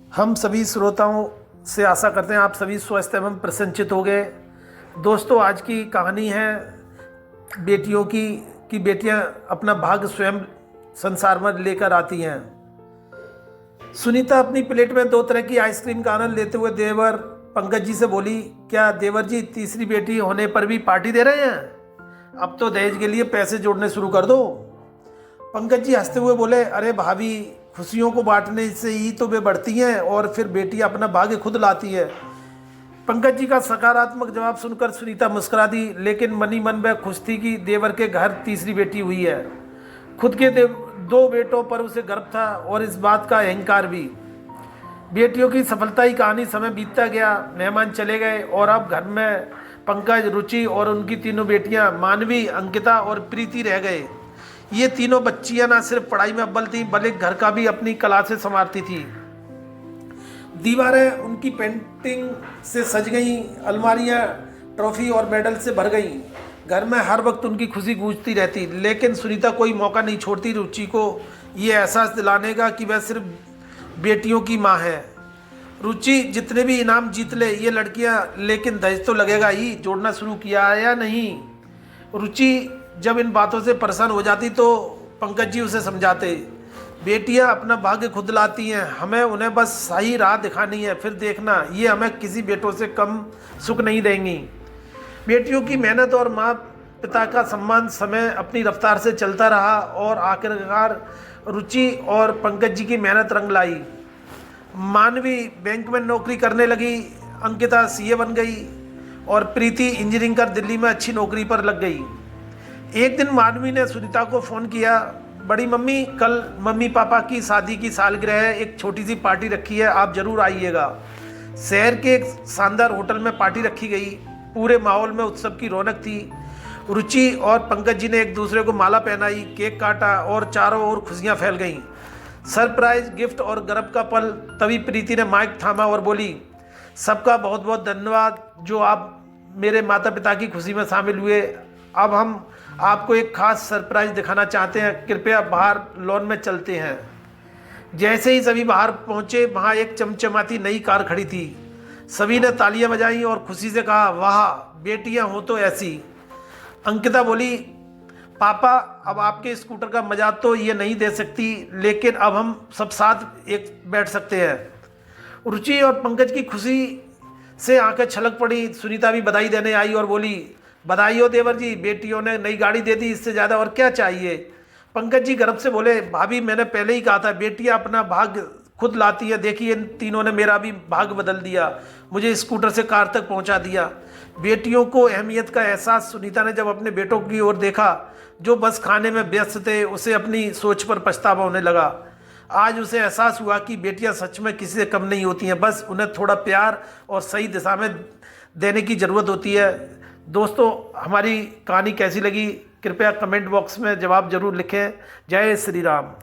हम सभी श्रोताओं से आशा करते हैं आप सभी स्वस्थ एवं प्रसन्नचित हो गए। दोस्तों, आज की कहानी है बेटियों की कि बेटियां अपना भाग्य स्वयं संसार में लेकर आती हैं। सुनीता अपनी प्लेट में 2 तरह की आइसक्रीम का आनंद लेते हुए देवर पंकज जी से बोली, क्या देवर जी तीसरी बेटी होने पर भी पार्टी दे रहे हैं? अब तो दहेज के लिए पैसे जोड़ने शुरू कर दो। पंकज जी हंसते हुए बोले, अरे भाभी, खुशियों को बांटने से ही तो वे बढ़ती हैं और फिर बेटी अपना भाग्य खुद लाती है। पंकज जी का सकारात्मक जवाब सुनकर सुनीता मुस्कुरा दी, लेकिन मनी मन वह खुश थी कि देवर के घर तीसरी बेटी हुई है। खुद के 2 बेटों पर उसे गर्व था और इस बात का अहंकार भी। बेटियों की सफलता की कहानी समय बीतता गया, मेहमान चले गए और अब घर में पंकज, रुचि और उनकी 3 बेटियां मानवी, अंकिता और प्रीति रह गए। ये तीनों बच्चियां ना सिर्फ पढ़ाई में अव्वल थीं बल्कि घर का भी अपनी कला से संवारती थी। दीवारें उनकी पेंटिंग से सज गईं, अलमारियां ट्रॉफी और मेडल से भर गईं। घर में हर वक्त उनकी खुशी गूंजती रहती, लेकिन सुनीता कोई मौका नहीं छोड़ती रुचि को ये एहसास दिलाने का कि वह सिर्फ बेटियों की माँ है। रुचि, जितने भी इनाम जीत ले ये लड़कियां, लेकिन दहेज तो लगेगा ही। जोड़ना शुरू किया या नहीं? रुचि जब इन बातों से परेशान हो जाती तो पंकज जी उसे समझाते, बेटियां अपना भाग्य खुद लाती हैं, हमें उन्हें बस सही राह दिखानी है, फिर देखना ये हमें किसी बेटों से कम सुख नहीं देंगी। बेटियों की मेहनत और माँ पिता का सम्मान समय अपनी रफ्तार से चलता रहा और आखिरकार रुचि और पंकज जी की मेहनत रंग लाई। मानवी बैंक में नौकरी करने लगी, अंकिता सीए बन गई और प्रीति इंजीनियरिंग कर दिल्ली में अच्छी नौकरी पर लग गई। एक दिन मानवी ने सुनीता को फ़ोन किया, बड़ी मम्मी, कल मम्मी पापा की शादी की सालगिरह है, एक छोटी सी पार्टी रखी है, आप ज़रूर आइएगा। शहर के एक शानदार होटल में पार्टी रखी गई। पूरे माहौल में उत्सव की रौनक थी। रुचि और पंकज जी ने एक दूसरे को माला पहनाई, केक काटा और चारों ओर खुशियाँ फैल गईं। सरप्राइज गिफ्ट और गर्व का पल। तभी प्रीति ने माइक थामा और बोली, सबका बहुत बहुत धन्यवाद जो आप मेरे माता पिता की खुशी में शामिल हुए। अब हम आपको एक खास सरप्राइज दिखाना चाहते हैं, कृपया बाहर लॉन में चलते हैं। जैसे ही सभी बाहर पहुंचे, वहां एक चमचमाती नई कार खड़ी थी। सभी ने तालियां बजाईं और खुशी से कहा, वाह, बेटियां हो तो ऐसी। अंकिता बोली, पापा, अब आपके स्कूटर का मजा तो ये नहीं दे सकती, लेकिन अब हम सब साथ एक बैठ सकते हैं। रुचि और पंकज की खुशी से आंखें छलक पड़ी। सुनीता भी बधाई देने आई और बोली, बधाई हो देवर जी, बेटियों ने नई गाड़ी दे दी, इससे ज़्यादा और क्या चाहिए। पंकज जी गर्व से बोले, भाभी, मैंने पहले ही कहा था बेटियां अपना भाग्य खुद लाती है, देखिए इन तीनों ने मेरा भी भाग्य बदल दिया, मुझे स्कूटर से कार तक पहुंचा दिया। बेटियों को अहमियत का एहसास सुनीता ने जब अपने बेटों की ओर देखा जो बस खाने में व्यस्त थे, उसे अपनी सोच पर पछतावा होने लगा। आज उसे एहसास हुआ कि बेटियां सच में किसी से कम नहीं होती हैं, बस उन्हें थोड़ा प्यार और सही दिशा में देने की ज़रूरत होती है। दोस्तों, हमारी कहानी कैसी लगी कृपया कमेंट बॉक्स में जवाब जरूर लिखें। जय श्री राम।